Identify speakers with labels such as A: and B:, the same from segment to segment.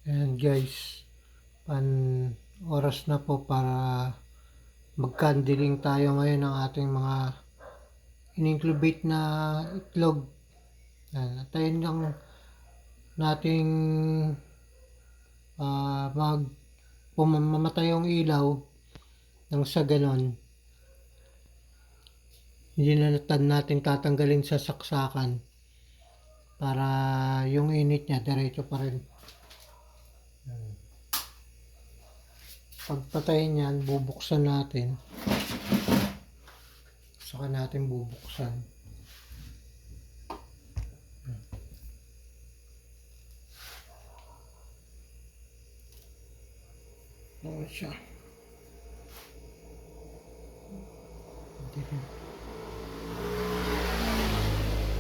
A: And guys, oras na po para magkandiling tayo ngayon ng ating mga in-incubate na itlog. Tayin lang nating mamatay yung ilaw nang sa ganon hindi na natin tatanggalin sa saksakan para yung init niya diretso pa rin. Pagpatayin yan, bubuksan natin, saka natin bubuksan. Ano siya?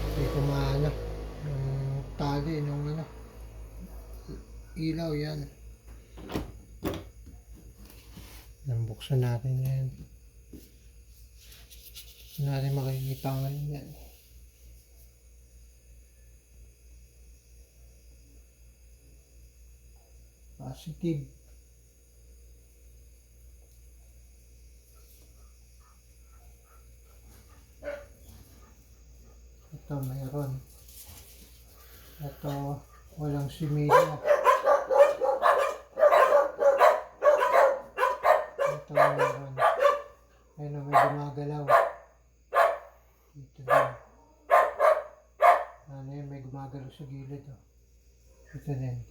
A: Hindi ko maano yung tali nung ilaw yan. Buksan natin yan. Hindi natin makikita ngayon yan. Positive. Ito mayroon. Ito walang similya. Ito mayroon. Ayun may gumagalaw. Dito din. Ano yun, may gumagalaw sa gilid. Oh. Ito din.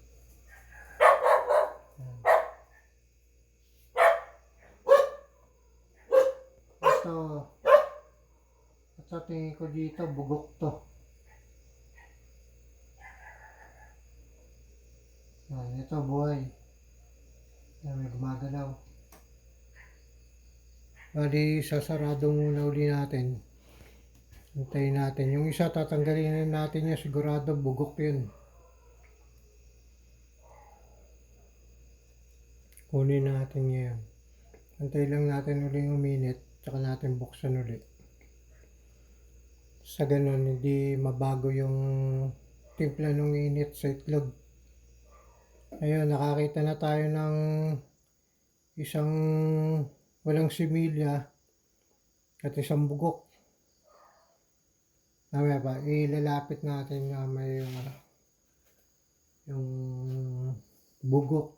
A: Ito tingin ko dito, bugok to. Ito buhay. May gumagalaw. Bali, sasarado muna uli natin. Hintayin natin. Yung isa, tatanggalin natin niya. Sigurado, bugok yun. Kunin natin ngayon. Hintay lang natin uli yung minute. Tsaka natin buksan uli. Sa ganun, hindi mabago yung timpla ng init sa itlog. Ayun, nakakita na tayo ng isang walang similya at isang bugok. Namaya ba, ilalapit natin na may yung bugok.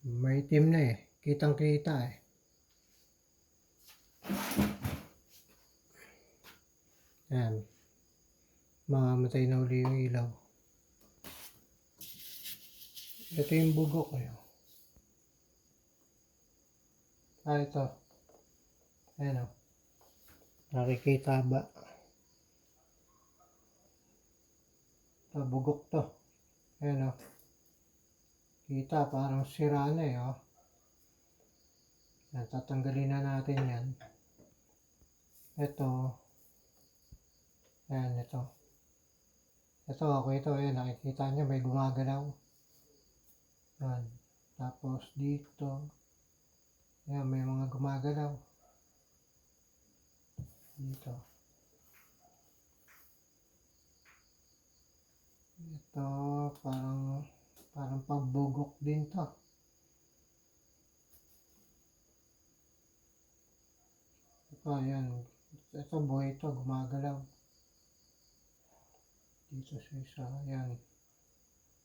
A: May itim na eh. Kitang kita eh. Yan. Mamamatay na uli yung ilaw. Ito yung bugok eh. Ito. Ayan o. Nakikita ba? Ito, bugok to. Ayan o. Kita, parang sira na eh o. Tatanggalin na natin yan. Ito. Ayan, ito. Ito, ako ito. Ayan, nakikita nyo, may gumagalaw. Ayan. Tapos dito. Ayan, may mga gumagalaw. Dito. Ito, parang pagbugok din to. Ito, ayan. Ito, buhay ito, gumagalaw. Dito sa isa, ayan.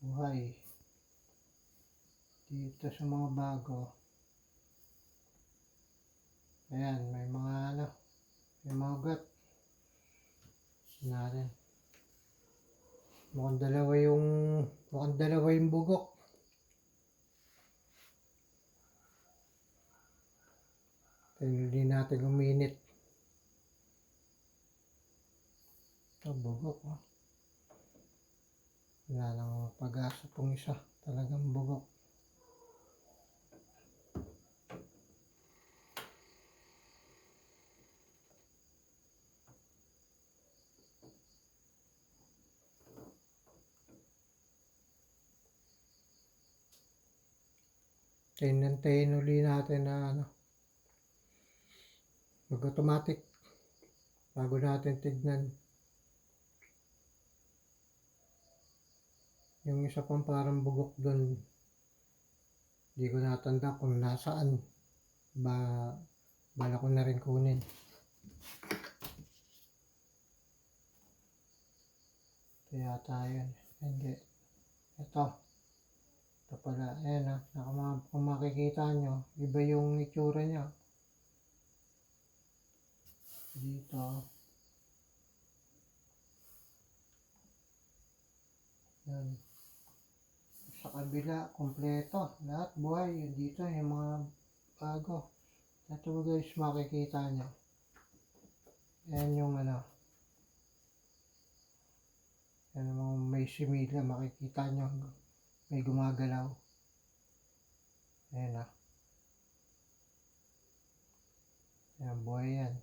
A: Buhay. Dito sa mga bago. Ayan, may mga may mga ugat. Natin. Mukhang dalawa yung bugok. Hindi natin uminit. Ito, bugok. Oh. Wala lang pag-asa pong isa. Talagang bugok. Hinantayin uli natin na mag-automatic bago natin tignan. Yung isa pang parang bugok doon, di ko natanda kung nasaan. Ba, bala ko na rin kunin. Ito yata yun. Hindi. Ito. Ito pala. Ayan ha. Kung makikita nyo, iba yung itsura niya. Dito. Yan. Sa kabila, kompleto. Lahat buhay. Dito yung mga bago. Ito guys, makikita nyo. Ayan yung ano. Yan yung may simila. Makikita nyo. May gumagalaw. Ayan ah. Ayan, buhay yan.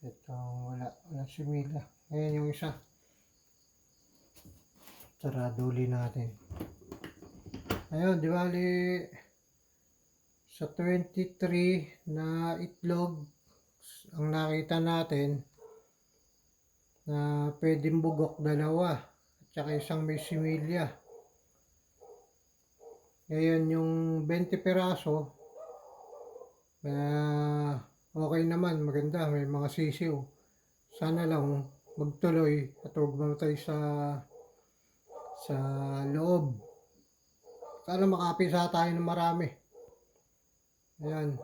A: Ito, wala simila. Ayan yung isa. Sarado uli natin. Ayun, di bali sa 23 na itlog ang nakita natin na pwedeng bugok dalawa at saka isang may similya. Ngayon yung 20 peraso okay naman, maganda, may mga sisiw. Sana lang magtuloy at huwag mamatay sa loob. Sana makapisa tayo ng marami. Ayan.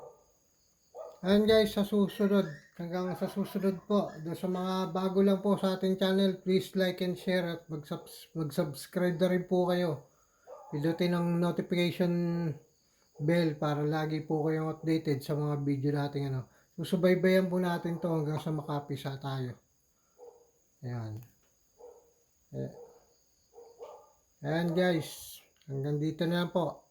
A: Ayan guys, sa susunod. Hanggang sa susunod po. Doon sa mga bago lang po sa ating channel, please like and share at mag-subscribe na rin po kayo. Pindutin ang notification bell para lagi po kayong updated sa mga video natin. Susubaybayan po natin to hanggang sa makapisa tayo. Ayan. Ayan guys. Hanggang dito na po.